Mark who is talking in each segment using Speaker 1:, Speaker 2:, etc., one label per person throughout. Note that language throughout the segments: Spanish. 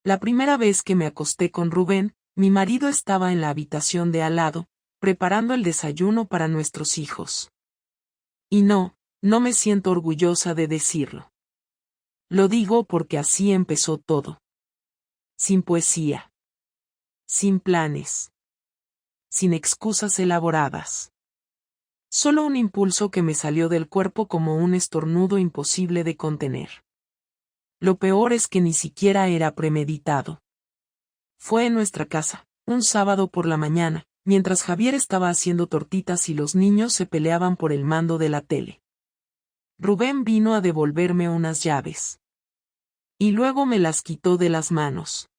Speaker 1: La primera vez que me acosté con Rubén, mi marido estaba en la habitación de al lado, preparando el desayuno para nuestros hijos. Y no me siento orgullosa de decirlo. Lo digo porque así empezó todo. Sin poesía. Sin planes. Sin excusas elaboradas. Solo un impulso que me salió del cuerpo como un estornudo imposible de contener. Lo peor es que ni siquiera era premeditado. Fue en nuestra casa, un sábado por la mañana, mientras Javier estaba haciendo tortitas y los niños se peleaban por el mando de la tele. Rubén vino a devolverme unas llaves. Y luego me las quitó de las manos.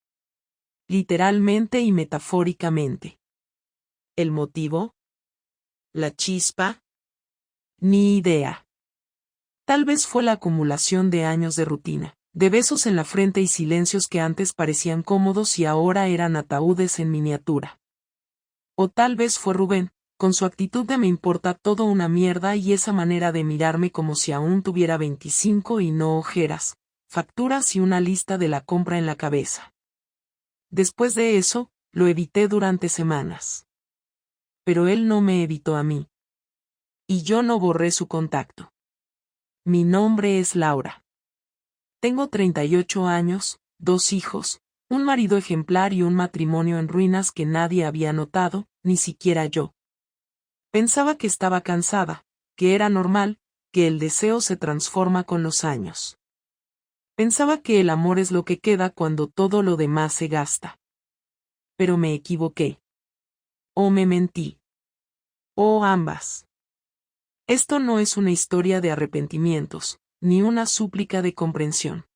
Speaker 1: Literalmente y metafóricamente. ¿El motivo? ¿La chispa? Ni idea. Tal vez fue la acumulación de años de rutina, de besos en la frente y silencios que antes parecían cómodos y ahora eran ataúdes en miniatura. O tal vez fue Rubén, con su actitud de me importa todo una mierda y esa manera de mirarme como si aún tuviera 25 y no ojeras, facturas y una lista de la compra en la cabeza. Después de eso, lo evité durante semanas. Pero él no me evitó a mí. Y yo no borré su contacto. Mi nombre es Laura. Tengo 38 años, 2 hijos, un marido ejemplar y un matrimonio en ruinas que nadie había notado, ni siquiera yo. Pensaba que estaba cansada, que era normal, que el deseo se transforma con los años. Pensaba que el amor es lo que queda cuando todo lo demás se gasta. Pero me equivoqué. O me mentí. O ambas. Esto no es una historia de arrepentimientos, ni una súplica de comprensión.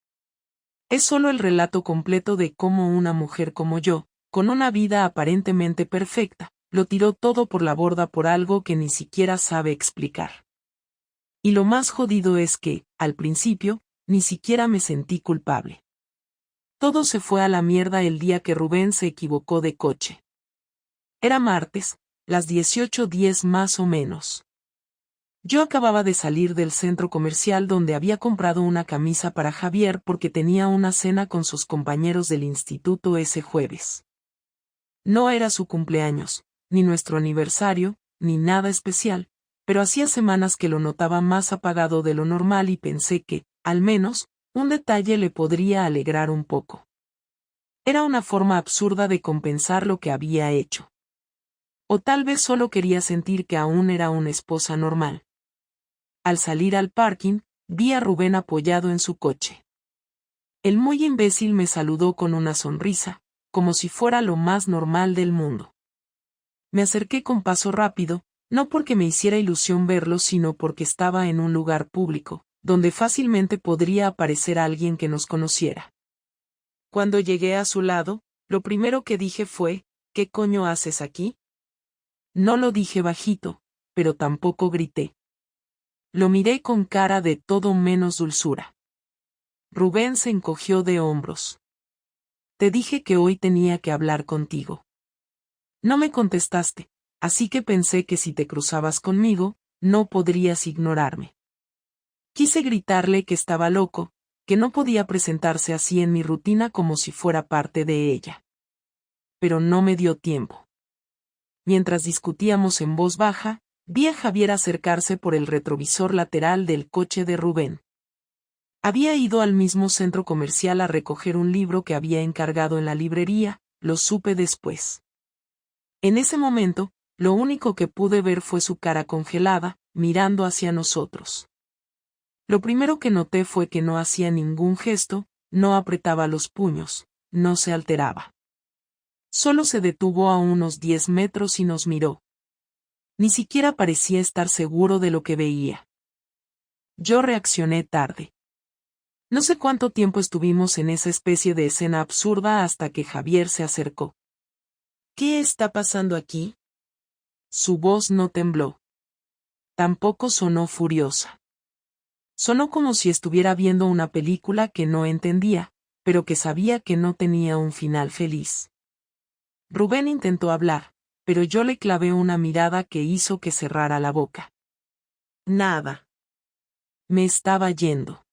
Speaker 1: Es solo el relato completo de cómo una mujer como yo, con una vida aparentemente perfecta, lo tiró todo por la borda por algo que ni siquiera sabe explicar. Y lo más jodido es que, al principio, ni siquiera me sentí culpable. Todo se fue a la mierda el día que Rubén se equivocó de coche. Era martes, las 18:10 más o menos. Yo acababa de salir del centro comercial donde había comprado una camisa para Javier porque tenía una cena con sus compañeros del instituto ese jueves. No era su cumpleaños, ni nuestro aniversario, ni nada especial, pero hacía semanas que lo notaba más apagado de lo normal y pensé que, al menos, un detalle le podría alegrar un poco. Era una forma absurda de compensar lo que había hecho. O tal vez solo quería sentir que aún era una esposa normal. Al salir al parking, vi a Rubén apoyado en su coche. El muy imbécil me saludó con una sonrisa, como si fuera lo más normal del mundo. Me acerqué con paso rápido, no porque me hiciera ilusión verlo, sino porque estaba en un lugar público, donde fácilmente podría aparecer alguien que nos conociera. Cuando llegué a su lado, lo primero que dije fue, ¿qué coño haces aquí? No lo dije bajito, pero tampoco grité. Lo miré con cara de todo menos dulzura. Rubén se encogió de hombros. Te dije que hoy tenía que hablar contigo. No me contestaste, así que pensé que si te cruzabas conmigo, no podrías ignorarme. Quise gritarle que estaba loco, que no podía presentarse así en mi rutina como si fuera parte de ella. Pero no me dio tiempo. Mientras discutíamos en voz baja, vi a Javier acercarse por el retrovisor lateral del coche de Rubén. Había ido al mismo centro comercial a recoger un libro que había encargado en la librería, lo supe después. En ese momento, lo único que pude ver fue su cara congelada, mirando hacia nosotros. Lo primero que noté fue que no hacía ningún gesto, no apretaba los puños, no se alteraba. Solo se detuvo a unos 10 metros y nos miró. Ni siquiera parecía estar seguro de lo que veía. Yo reaccioné tarde. No sé cuánto tiempo estuvimos en esa especie de escena absurda hasta que Javier se acercó. ¿Qué está pasando aquí? Su voz no tembló. Tampoco sonó furiosa. Sonó como si estuviera viendo una película que no entendía, pero que sabía que no tenía un final feliz. Rubén intentó hablar, pero yo le clavé una mirada que hizo que cerrara la boca. Nada. Me estaba yendo.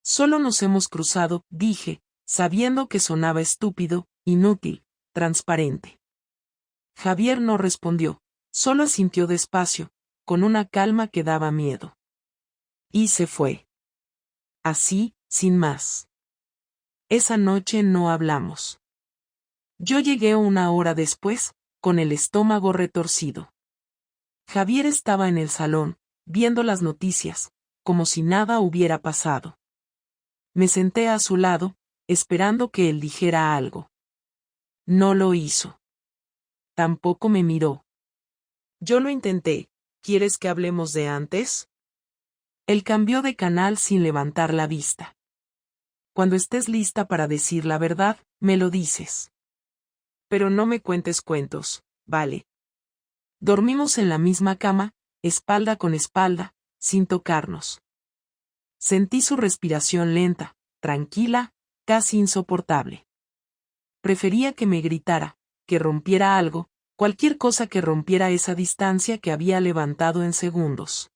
Speaker 1: Solo nos hemos cruzado, dije, sabiendo que sonaba estúpido, inútil, transparente. Javier no respondió, solo asintió despacio, con una calma que daba miedo. Y se fue. Así, sin más. Esa noche no hablamos. Yo llegué 1 hora después, con el estómago retorcido. Javier estaba en el salón, viendo las noticias, como si nada hubiera pasado. Me senté a su lado, esperando que él dijera algo. No lo hizo. Tampoco me miró. Yo lo intenté. ¿Quieres que hablemos de antes? Él cambió de canal sin levantar la vista. Cuando estés lista para decir la verdad, me lo dices. Pero no me cuentes cuentos, ¿vale? Dormimos en la misma cama, espalda con espalda, sin tocarnos. Sentí su respiración lenta, tranquila, casi insoportable. Prefería que me gritara, que rompiera algo, cualquier cosa que rompiera esa distancia que había levantado en segundos.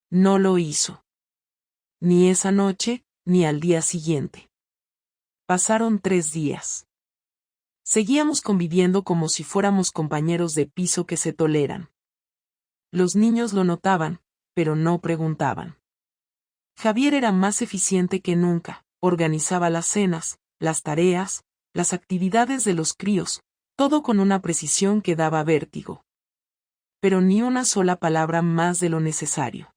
Speaker 1: No lo hizo. Ni esa noche, ni al día siguiente. Pasaron 3 días. Seguíamos conviviendo como si fuéramos compañeros de piso que se toleran. Los niños lo notaban, pero no preguntaban. Javier era más eficiente que nunca, organizaba las cenas, las tareas, las actividades de los críos, todo con una precisión que daba vértigo. Pero ni una sola palabra más de lo necesario.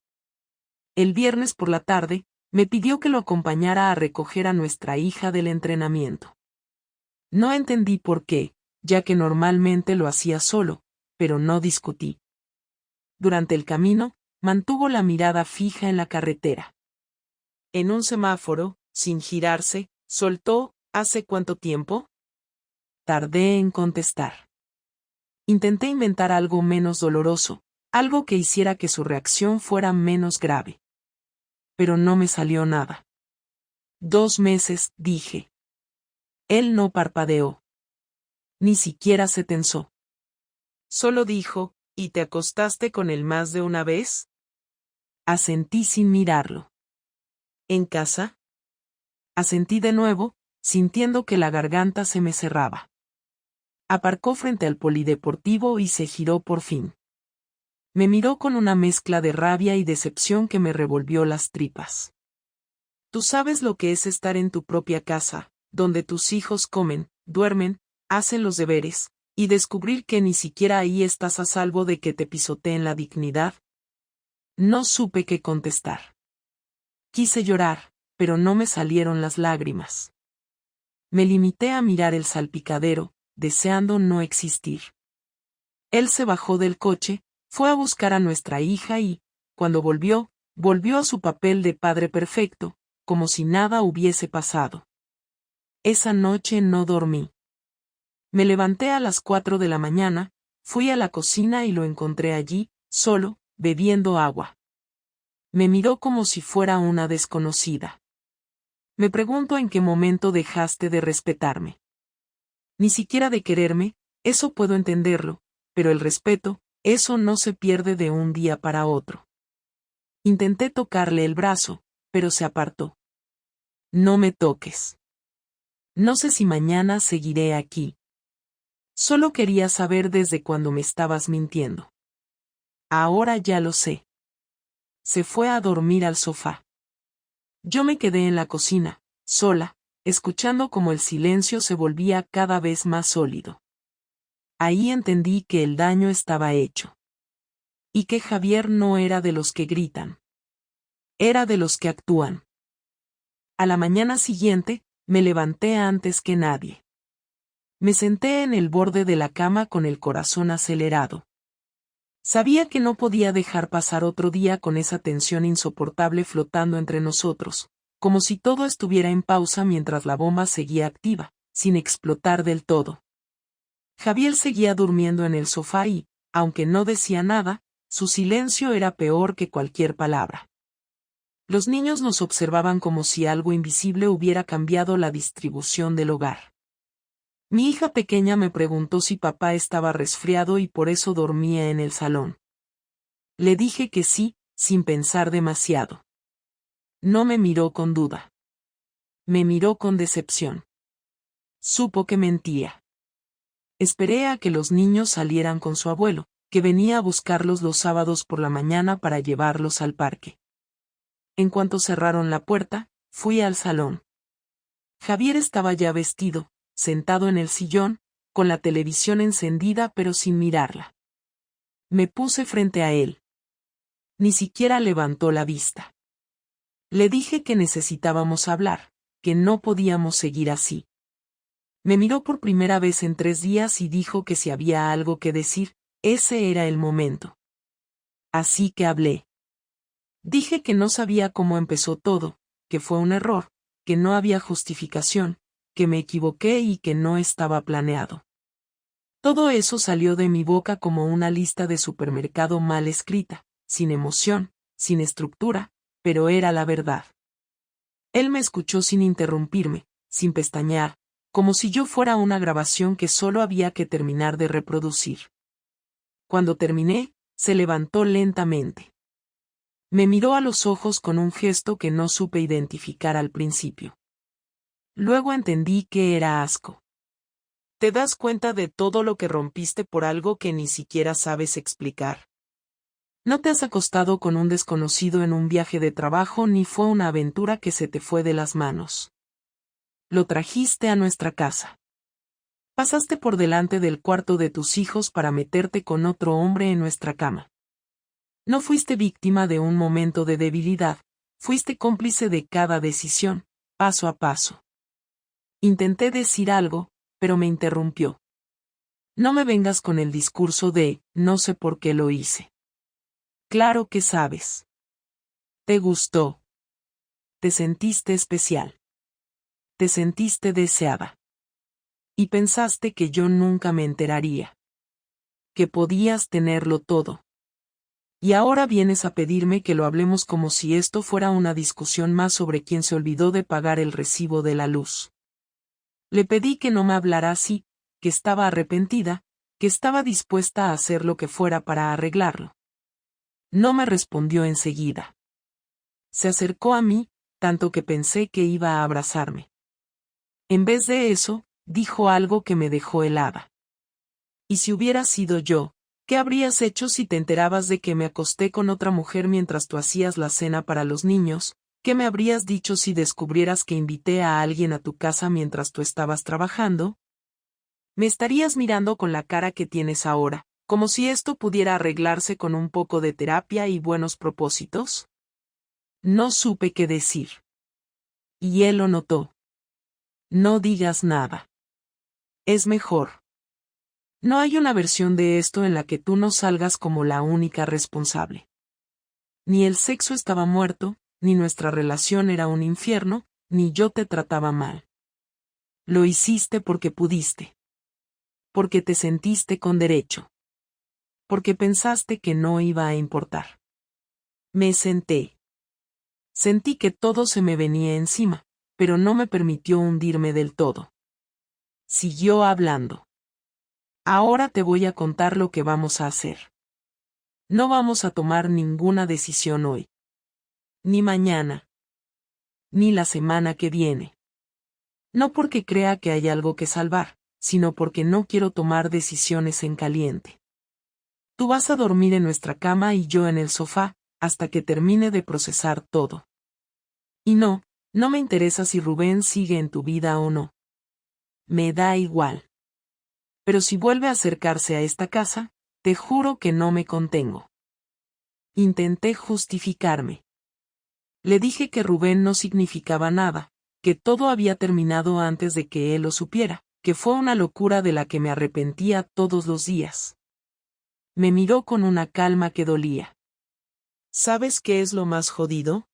Speaker 1: El viernes por la tarde, me pidió que lo acompañara a recoger a nuestra hija del entrenamiento. No entendí por qué, ya que normalmente lo hacía solo, pero no discutí. Durante el camino, mantuvo la mirada fija en la carretera. En un semáforo, sin girarse, soltó, ¿hace cuánto tiempo? Tardé en contestar. Intenté inventar algo menos doloroso, algo que hiciera que su reacción fuera menos grave. Pero no me salió nada. 2 meses, dije. Él no parpadeó. Ni siquiera se tensó. Solo dijo, ¿y te acostaste con él más de una vez? Asentí sin mirarlo. ¿En casa? Asentí de nuevo, sintiendo que la garganta se me cerraba. Aparcó frente al polideportivo y se giró por fin. Me miró con una mezcla de rabia y decepción que me revolvió las tripas. Tú sabes lo que es estar en tu propia casa, donde tus hijos comen, duermen, hacen los deberes, y descubrir que ni siquiera ahí estás a salvo de que te pisoteen la dignidad. No supe qué contestar. Quise llorar, pero no me salieron las lágrimas. Me limité a mirar el salpicadero, deseando no existir. Él se bajó del coche, fue a buscar a nuestra hija y, cuando volvió a su papel de padre perfecto, como si nada hubiese pasado. Esa noche no dormí. Me levanté a las 4 de la mañana, fui a la cocina y lo encontré allí, solo, bebiendo agua. Me miró como si fuera una desconocida. Me pregunto en qué momento dejaste de respetarme. Ni siquiera de quererme, eso puedo entenderlo, pero el respeto, eso no se pierde de un día para otro. Intenté tocarle el brazo, pero se apartó. No me toques. No sé si mañana seguiré aquí. Solo quería saber desde cuándo me estabas mintiendo. Ahora ya lo sé. Se fue a dormir al sofá. Yo me quedé en la cocina, sola, escuchando cómo el silencio se volvía cada vez más sólido. Ahí entendí que el daño estaba hecho. Y que Javier no era de los que gritan. Era de los que actúan. A la mañana siguiente, me levanté antes que nadie. Me senté en el borde de la cama con el corazón acelerado. Sabía que no podía dejar pasar otro día con esa tensión insoportable flotando entre nosotros, como si todo estuviera en pausa mientras la bomba seguía activa, sin explotar del todo. Javier seguía durmiendo en el sofá y, aunque no decía nada, su silencio era peor que cualquier palabra. Los niños nos observaban como si algo invisible hubiera cambiado la distribución del hogar. Mi hija pequeña me preguntó si papá estaba resfriado y por eso dormía en el salón. Le dije que sí, sin pensar demasiado. No me miró con duda. Me miró con decepción. Supo que mentía. Esperé a que los niños salieran con su abuelo, que venía a buscarlos los sábados por la mañana para llevarlos al parque. En cuanto cerraron la puerta, fui al salón. Javier estaba ya vestido, sentado en el sillón, con la televisión encendida pero sin mirarla. Me puse frente a él. Ni siquiera levantó la vista. Le dije que necesitábamos hablar, que no podíamos seguir así. Me miró por primera vez en 3 días y dijo que si había algo que decir, ese era el momento. Así que hablé. Dije que no sabía cómo empezó todo, que fue un error, que no había justificación, que me equivoqué y que no estaba planeado. Todo eso salió de mi boca como una lista de supermercado mal escrita, sin emoción, sin estructura, pero era la verdad. Él me escuchó sin interrumpirme, sin pestañear, como si yo fuera una grabación que solo había que terminar de reproducir. Cuando terminé, se levantó lentamente. Me miró a los ojos con un gesto que no supe identificar al principio. Luego entendí que era asco. ¿Te das cuenta de todo lo que rompiste por algo que ni siquiera sabes explicar? No te has acostado con un desconocido en un viaje de trabajo ni fue una aventura que se te fue de las manos. Lo trajiste a nuestra casa. Pasaste por delante del cuarto de tus hijos para meterte con otro hombre en nuestra cama. No fuiste víctima de un momento de debilidad, fuiste cómplice de cada decisión, paso a paso. Intenté decir algo, pero me interrumpió. No me vengas con el discurso de, no sé por qué lo hice. Claro que sabes. Te gustó. Te sentiste especial. Te sentiste deseada. Y pensaste que yo nunca me enteraría. Que podías tenerlo todo. Y ahora vienes a pedirme que lo hablemos como si esto fuera una discusión más sobre quién se olvidó de pagar el recibo de la luz. Le pedí que no me hablara así, que estaba arrepentida, que estaba dispuesta a hacer lo que fuera para arreglarlo. No me respondió enseguida. Se acercó a mí, tanto que pensé que iba a abrazarme. En vez de eso, dijo algo que me dejó helada. ¿Y si hubiera sido yo? ¿Qué habrías hecho si te enterabas de que me acosté con otra mujer mientras tú hacías la cena para los niños? ¿Qué me habrías dicho si descubrieras que invité a alguien a tu casa mientras tú estabas trabajando? Me estarías mirando con la cara que tienes ahora, como si esto pudiera arreglarse con un poco de terapia y buenos propósitos. No supe qué decir. Y él lo notó. No digas nada. Es mejor. No hay una versión de esto en la que tú no salgas como la única responsable. Ni el sexo estaba muerto, ni nuestra relación era un infierno, ni yo te trataba mal. Lo hiciste porque pudiste. Porque te sentiste con derecho. Porque pensaste que no iba a importar. Me senté. Sentí que todo se me venía encima, pero no me permitió hundirme del todo. Siguió hablando. Ahora te voy a contar lo que vamos a hacer. No vamos a tomar ninguna decisión hoy. Ni mañana. Ni la semana que viene. No porque crea que hay algo que salvar, sino porque no quiero tomar decisiones en caliente. Tú vas a dormir en nuestra cama y yo en el sofá, hasta que termine de procesar todo. Y no me interesa si Rubén sigue en tu vida o no. Me da igual. Pero si vuelve a acercarse a esta casa, te juro que no me contengo. Intenté justificarme. Le dije que Rubén no significaba nada, que todo había terminado antes de que él lo supiera, que fue una locura de la que me arrepentía todos los días. Me miró con una calma que dolía. ¿Sabes qué es lo más jodido?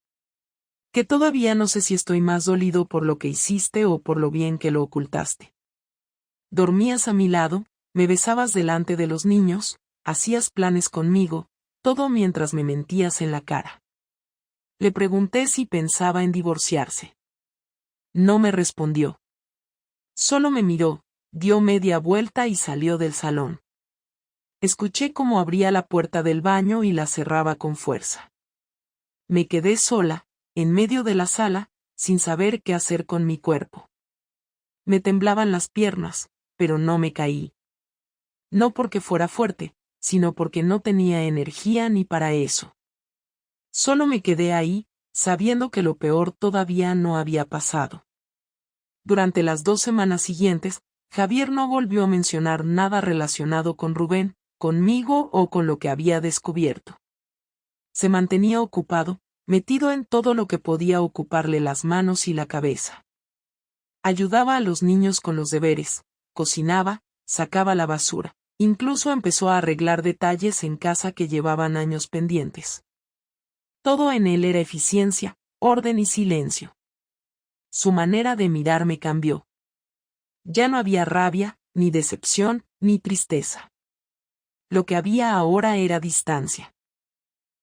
Speaker 1: Que todavía no sé si estoy más dolido por lo que hiciste o por lo bien que lo ocultaste. Dormías a mi lado, me besabas delante de los niños, hacías planes conmigo, todo mientras me mentías en la cara. Le pregunté si pensaba en divorciarse. No me respondió. Solo me miró, dio media vuelta y salió del salón. Escuché cómo abría la puerta del baño y la cerraba con fuerza. Me quedé sola, en medio de la sala, sin saber qué hacer con mi cuerpo. Me temblaban las piernas, pero no me caí. No porque fuera fuerte, sino porque no tenía energía ni para eso. Solo me quedé ahí, sabiendo que lo peor todavía no había pasado. Durante las 2 semanas siguientes, Javier no volvió a mencionar nada relacionado con Rubén, conmigo o con lo que había descubierto. Se mantenía ocupado, metido en todo lo que podía ocuparle las manos y la cabeza. Ayudaba a los niños con los deberes, cocinaba, sacaba la basura, incluso empezó a arreglar detalles en casa que llevaban años pendientes. Todo en él era eficiencia, orden y silencio. Su manera de mirarme cambió. Ya no había rabia, ni decepción, ni tristeza. Lo que había ahora era distancia.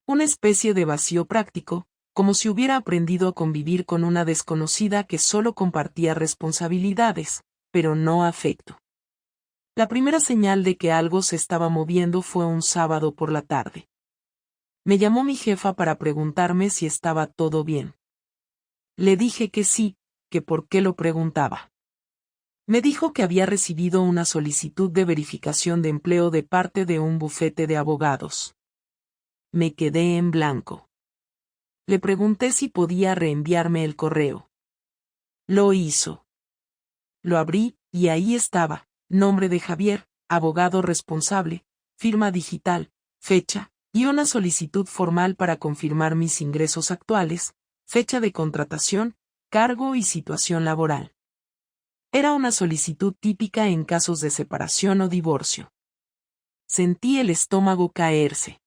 Speaker 1: Una especie de vacío práctico, como si hubiera aprendido a convivir con una desconocida que solo compartía responsabilidades, pero no afecto. La primera señal de que algo se estaba moviendo fue un sábado por la tarde. Me llamó mi jefa para preguntarme si estaba todo bien. Le dije que sí, que por qué lo preguntaba. Me dijo que había recibido una solicitud de verificación de empleo de parte de un bufete de abogados. Me quedé en blanco. Le pregunté si podía reenviarme el correo. Lo hizo. Lo abrí, y ahí estaba, nombre de Javier, abogado responsable, firma digital, fecha, y una solicitud formal para confirmar mis ingresos actuales, fecha de contratación, cargo y situación laboral. Era una solicitud típica en casos de separación o divorcio. Sentí el estómago caerse.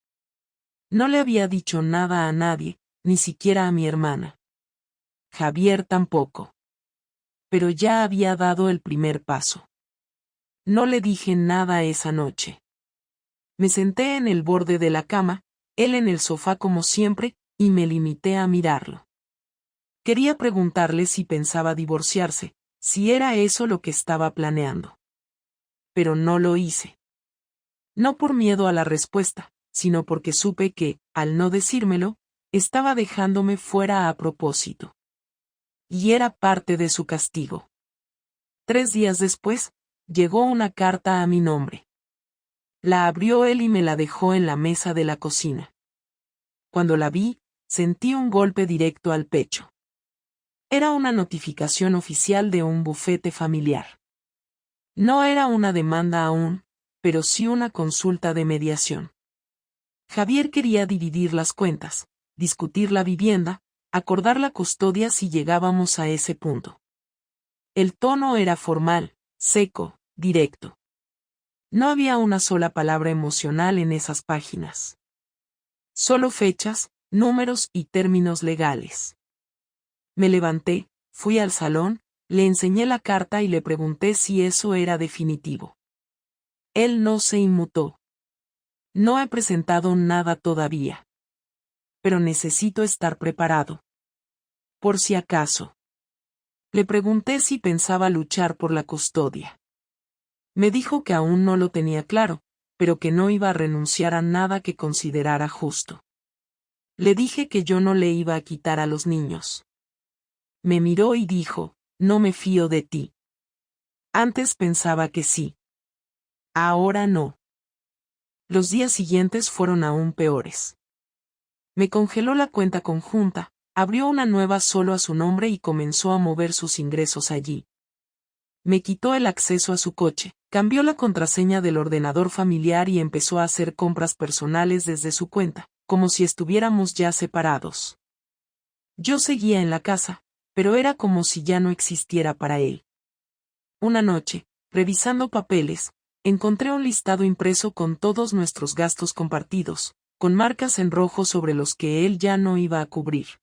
Speaker 1: No le había dicho nada a nadie, ni siquiera a mi hermana. Javier tampoco. Pero ya había dado el primer paso. No le dije nada esa noche. Me senté en el borde de la cama, él en el sofá como siempre, y me limité a mirarlo. Quería preguntarle si pensaba divorciarse, si era eso lo que estaba planeando. Pero no lo hice. No por miedo a la respuesta, sino porque supe que, al no decírmelo, estaba dejándome fuera a propósito. Y era parte de su castigo. 3 días después, llegó una carta a mi nombre. La abrió él y me la dejó en la mesa de la cocina. Cuando la vi, sentí un golpe directo al pecho. Era una notificación oficial de un bufete familiar. No era una demanda aún, pero sí una consulta de mediación. Javier quería dividir las cuentas, discutir la vivienda, acordar la custodia si llegábamos a ese punto. El tono era formal, seco, directo. No había una sola palabra emocional en esas páginas. Solo fechas, números y términos legales. Me levanté, fui al salón, le enseñé la carta y le pregunté si eso era definitivo. Él no se inmutó. No he presentado nada todavía. Pero necesito estar preparado. Por si acaso. Le pregunté si pensaba luchar por la custodia. Me dijo que aún no lo tenía claro, pero que no iba a renunciar a nada que considerara justo. Le dije que yo no le iba a quitar a los niños. Me miró y dijo, no me fío de ti. Antes pensaba que sí. Ahora no. Los días siguientes fueron aún peores. Me congeló la cuenta conjunta, abrió una nueva solo a su nombre y comenzó a mover sus ingresos allí. Me quitó el acceso a su coche, cambió la contraseña del ordenador familiar y empezó a hacer compras personales desde su cuenta, como si estuviéramos ya separados. Yo seguía en la casa, pero era como si ya no existiera para él. Una noche, revisando papeles, encontré un listado impreso con todos nuestros gastos compartidos, con marcas en rojo sobre los que él ya no iba a cubrir.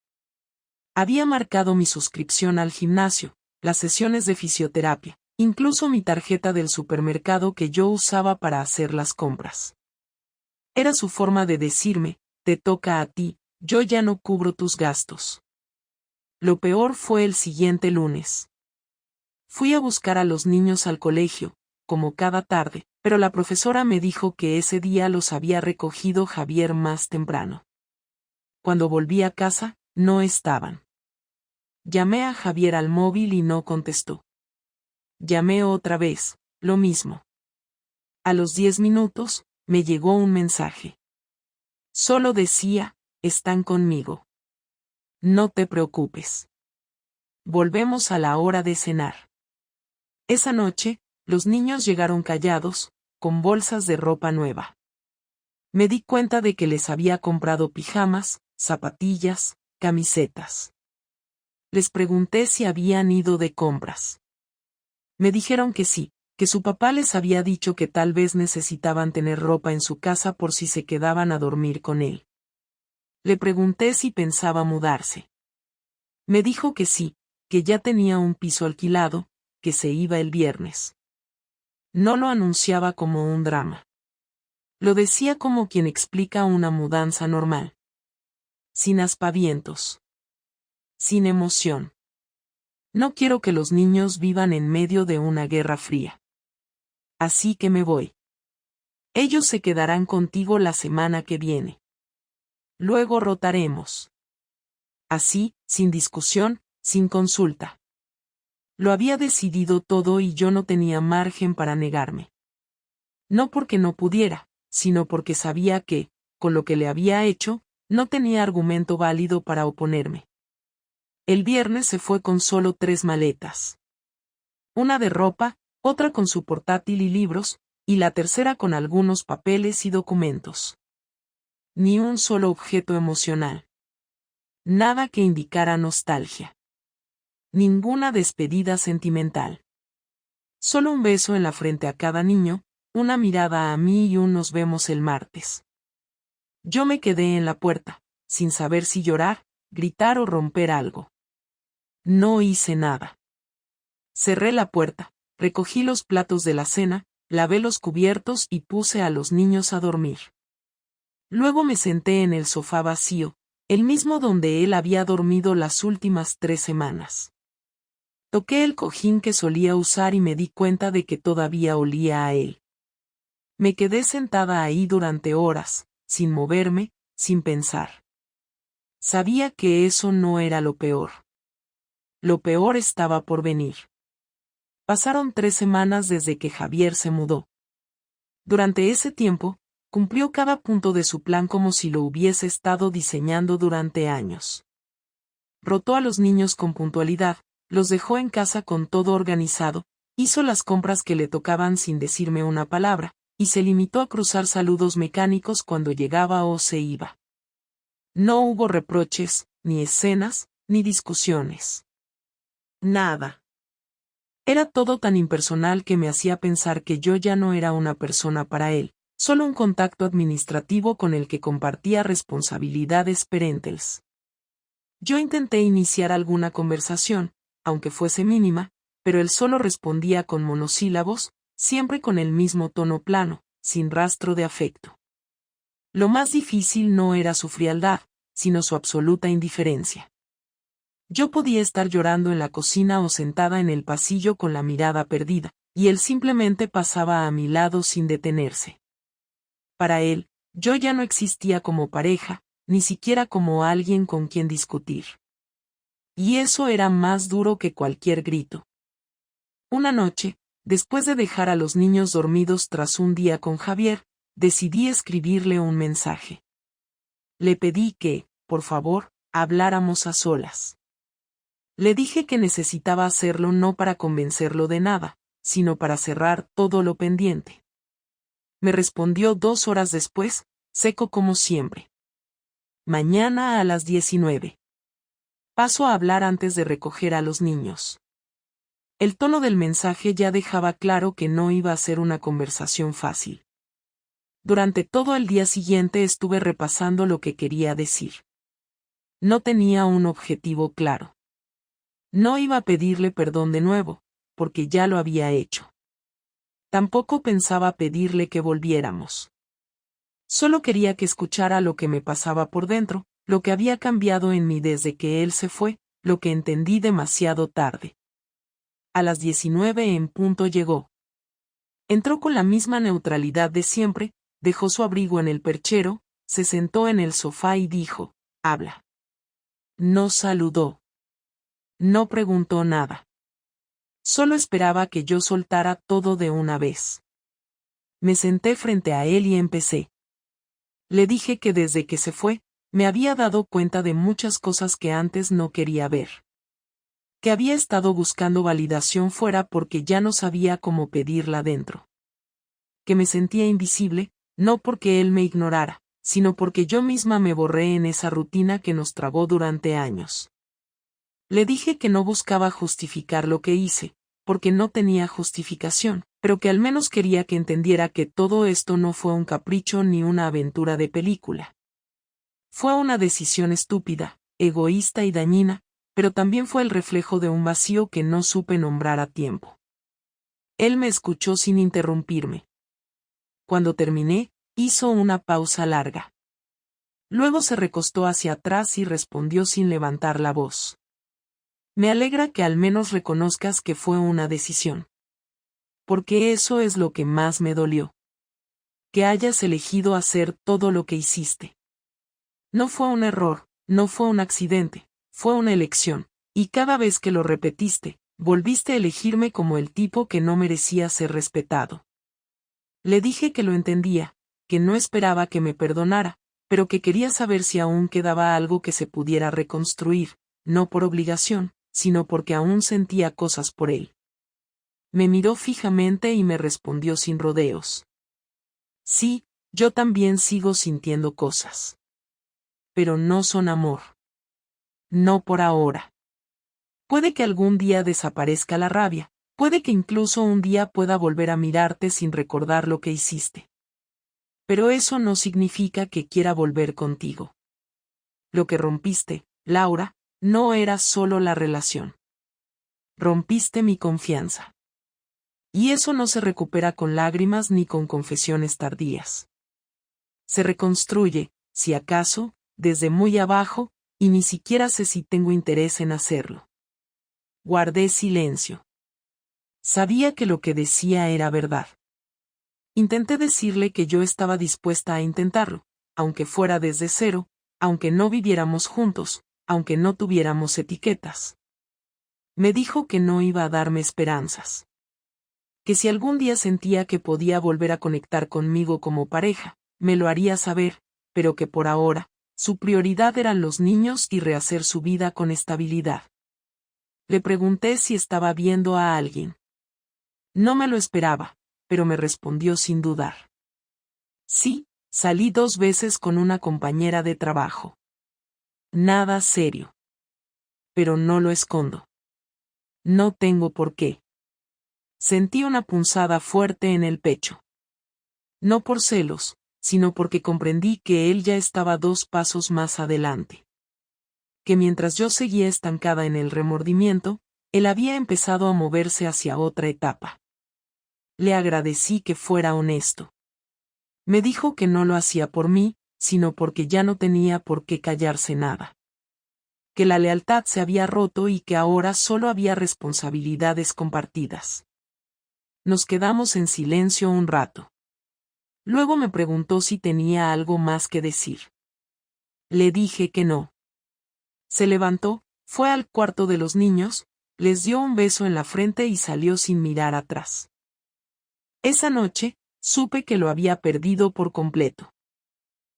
Speaker 1: Había marcado mi suscripción al gimnasio, las sesiones de fisioterapia, incluso mi tarjeta del supermercado que yo usaba para hacer las compras. Era su forma de decirme, te toca a ti, yo ya no cubro tus gastos. Lo peor fue el siguiente lunes. Fui a buscar a los niños al colegio, como cada tarde, pero la profesora me dijo que ese día los había recogido Javier más temprano. Cuando volví a casa, no estaban. Llamé a Javier al móvil y no contestó. Llamé otra vez, lo mismo. A los 10 minutos, me llegó un mensaje. Solo decía, están conmigo. No te preocupes. Volvemos a la hora de cenar. Esa noche, los niños llegaron callados, con bolsas de ropa nueva. Me di cuenta de que les había comprado pijamas, zapatillas, camisetas. Les pregunté si habían ido de compras. Me dijeron que sí, que su papá les había dicho que tal vez necesitaban tener ropa en su casa por si se quedaban a dormir con él. Le pregunté si pensaba mudarse. Me dijo que sí, que ya tenía un piso alquilado, que se iba el viernes. No lo anunciaba como un drama. Lo decía como quien explica una mudanza normal. Sin aspavientos. Sin emoción. No quiero que los niños vivan en medio de una guerra fría. Así que me voy. Ellos se quedarán contigo la semana que viene. Luego rotaremos. Así, sin discusión, sin consulta. Lo había decidido todo y yo no tenía margen para negarme. No porque no pudiera, sino porque sabía que, con lo que le había hecho, no tenía argumento válido para oponerme. El viernes se fue con solo 3 maletas. Una de ropa, otra con su portátil y libros, y la tercera con algunos papeles y documentos. Ni un solo objeto emocional. Nada que indicara nostalgia. Ninguna despedida sentimental. Solo un beso en la frente a cada niño, una mirada a mí y un nos vemos el martes. Yo me quedé en la puerta, sin saber si llorar, gritar o romper algo. No hice nada. Cerré la puerta, recogí los platos de la cena, lavé los cubiertos y puse a los niños a dormir. Luego me senté en el sofá vacío, el mismo donde él había dormido las últimas 3 semanas. Toqué el cojín que solía usar y me di cuenta de que todavía olía a él. Me quedé sentada ahí durante horas, sin moverme, sin pensar. Sabía que eso no era lo peor. Lo peor estaba por venir. Pasaron 3 semanas desde que Javier se mudó. Durante ese tiempo, cumplió cada punto de su plan como si lo hubiese estado diseñando durante años. Rotó a los niños con puntualidad, los dejó en casa con todo organizado, hizo las compras que le tocaban sin decirme una palabra, y se limitó a cruzar saludos mecánicos cuando llegaba o se iba. No hubo reproches, ni escenas, ni discusiones. Nada. Era todo tan impersonal que me hacía pensar que yo ya no era una persona para él, solo un contacto administrativo con el que compartía responsabilidades parentales. Yo intenté iniciar alguna conversación, aunque fuese mínima, pero él solo respondía con monosílabos, siempre con el mismo tono plano, sin rastro de afecto. Lo más difícil no era su frialdad, sino su absoluta indiferencia. Yo podía estar llorando en la cocina o sentada en el pasillo con la mirada perdida, y él simplemente pasaba a mi lado sin detenerse. Para él, yo ya no existía como pareja, ni siquiera como alguien con quien discutir. Y eso era más duro que cualquier grito. Una noche, después de dejar a los niños dormidos tras un día con Javier, decidí escribirle un mensaje. Le pedí que, por favor, habláramos a solas. Le dije que necesitaba hacerlo no para convencerlo de nada, sino para cerrar todo lo pendiente. Me respondió 2 horas después, seco como siempre. Mañana a las 19. Paso a hablar antes de recoger a los niños. El tono del mensaje ya dejaba claro que no iba a ser una conversación fácil. Durante todo el día siguiente estuve repasando lo que quería decir. No tenía un objetivo claro. No iba a pedirle perdón de nuevo, porque ya lo había hecho. Tampoco pensaba pedirle que volviéramos. Solo quería que escuchara lo que me pasaba por dentro, lo que había cambiado en mí desde que él se fue, lo que entendí demasiado tarde. A las 19 en punto llegó. Entró con la misma neutralidad de siempre, dejó su abrigo en el perchero, se sentó en el sofá y dijo, habla. No saludó. No preguntó nada. Solo esperaba que yo soltara todo de una vez. Me senté frente a él y empecé. Le dije que desde que se fue, me había dado cuenta de muchas cosas que antes no quería ver. Que había estado buscando validación fuera porque ya no sabía cómo pedirla dentro. Que me sentía invisible, no porque él me ignorara, sino porque yo misma me borré en esa rutina que nos tragó durante años. Le dije que no buscaba justificar lo que hice, porque no tenía justificación, pero que al menos quería que entendiera que todo esto no fue un capricho ni una aventura de película. Fue una decisión estúpida, egoísta y dañina, pero también fue el reflejo de un vacío que no supe nombrar a tiempo. Él me escuchó sin interrumpirme. Cuando terminé, hizo una pausa larga. Luego se recostó hacia atrás y respondió sin levantar la voz. Me alegra que al menos reconozcas que fue una decisión. Porque eso es lo que más me dolió. Que hayas elegido hacer todo lo que hiciste. No fue un error, no fue un accidente, fue una elección, y cada vez que lo repetiste, volviste a elegirme como el tipo que no merecía ser respetado. Le dije que lo entendía, que no esperaba que me perdonara, pero que quería saber si aún quedaba algo que se pudiera reconstruir, no por obligación, sino porque aún sentía cosas por él. Me miró fijamente y me respondió sin rodeos. Sí, yo también sigo sintiendo cosas. Pero no son amor. No por ahora. Puede que algún día desaparezca la rabia, puede que incluso un día pueda volver a mirarte sin recordar lo que hiciste. Pero eso no significa que quiera volver contigo. Lo que rompiste, Laura, no era solo la relación. Rompiste mi confianza. Y eso no se recupera con lágrimas ni con confesiones tardías. Se reconstruye, si acaso, desde muy abajo, y ni siquiera sé si tengo interés en hacerlo. Guardé silencio. Sabía que lo que decía era verdad. Intenté decirle que yo estaba dispuesta a intentarlo, aunque fuera desde cero, aunque no viviéramos juntos, aunque no tuviéramos etiquetas. Me dijo que no iba a darme esperanzas. Que si algún día sentía que podía volver a conectar conmigo como pareja, me lo haría saber, pero que por ahora, su prioridad eran los niños y rehacer su vida con estabilidad. Le pregunté si estaba viendo a alguien. No me lo esperaba, pero me respondió sin dudar. Sí, salí 2 veces con una compañera de trabajo. Nada serio. Pero no lo escondo. No tengo por qué. Sentí una punzada fuerte en el pecho. No por celos, sino porque comprendí que él ya estaba 2 pasos más adelante. Que mientras yo seguía estancada en el remordimiento, él había empezado a moverse hacia otra etapa. Le agradecí que fuera honesto. Me dijo que no lo hacía por mí, sino porque ya no tenía por qué callarse nada. Que la lealtad se había roto y que ahora solo había responsabilidades compartidas. Nos quedamos en silencio un rato. Luego me preguntó si tenía algo más que decir. Le dije que no. Se levantó, fue al cuarto de los niños, les dio un beso en la frente y salió sin mirar atrás. Esa noche, supe que lo había perdido por completo.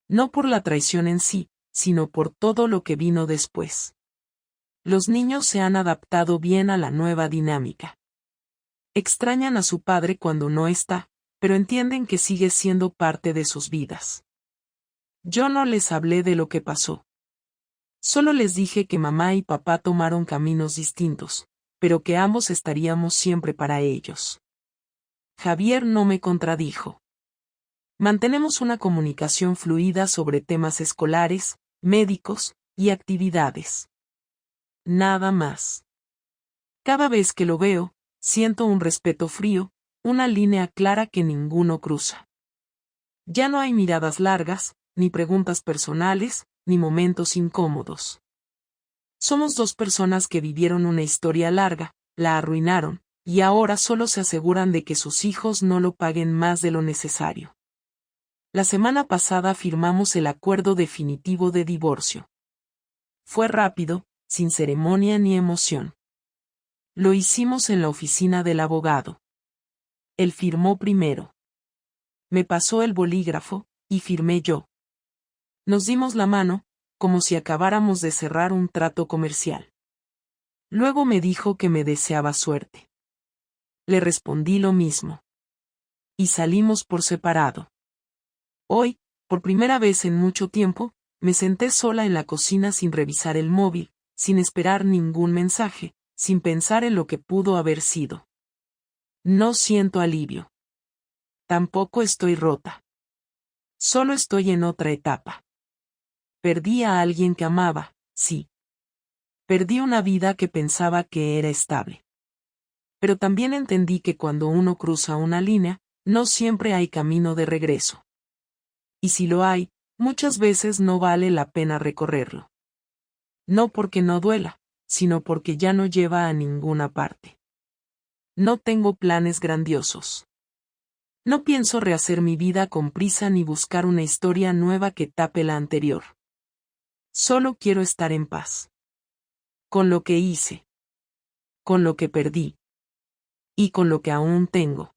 Speaker 1: No por la traición en sí, sino por todo lo que vino después. Los niños se han adaptado bien a la nueva dinámica. Extrañan a su padre cuando no está, pero entienden que sigue siendo parte de sus vidas. Yo no les hablé de lo que pasó. Solo les dije que mamá y papá tomaron caminos distintos, pero que ambos estaríamos siempre para ellos. Javier no me contradijo. Mantenemos una comunicación fluida sobre temas escolares, médicos y actividades. Nada más. Cada vez que lo veo, siento un respeto frío, una línea clara que ninguno cruza. Ya no hay miradas largas, ni preguntas personales, ni momentos incómodos. Somos 2 personas que vivieron una historia larga, la arruinaron, y ahora solo se aseguran de que sus hijos no lo paguen más de lo necesario. La semana pasada firmamos el acuerdo definitivo de divorcio. Fue rápido, sin ceremonia ni emoción. Lo hicimos en la oficina del abogado. Él firmó primero. Me pasó el bolígrafo, y firmé yo. Nos dimos la mano, como si acabáramos de cerrar un trato comercial. Luego me dijo que me deseaba suerte. Le respondí lo mismo. Y salimos por separado. Hoy, por primera vez en mucho tiempo, me senté sola en la cocina sin revisar el móvil, sin esperar ningún mensaje, sin pensar en lo que pudo haber sido. No siento alivio. Tampoco estoy rota. Solo estoy en otra etapa. Perdí a alguien que amaba, sí. Perdí una vida que pensaba que era estable. Pero también entendí que cuando uno cruza una línea, no siempre hay camino de regreso. Y si lo hay, muchas veces no vale la pena recorrerlo. No porque no duela, sino porque ya no lleva a ninguna parte. No tengo planes grandiosos. No pienso rehacer mi vida con prisa ni buscar una historia nueva que tape la anterior. Solo quiero estar en paz. Con lo que hice. Con lo que perdí. Y con lo que aún tengo.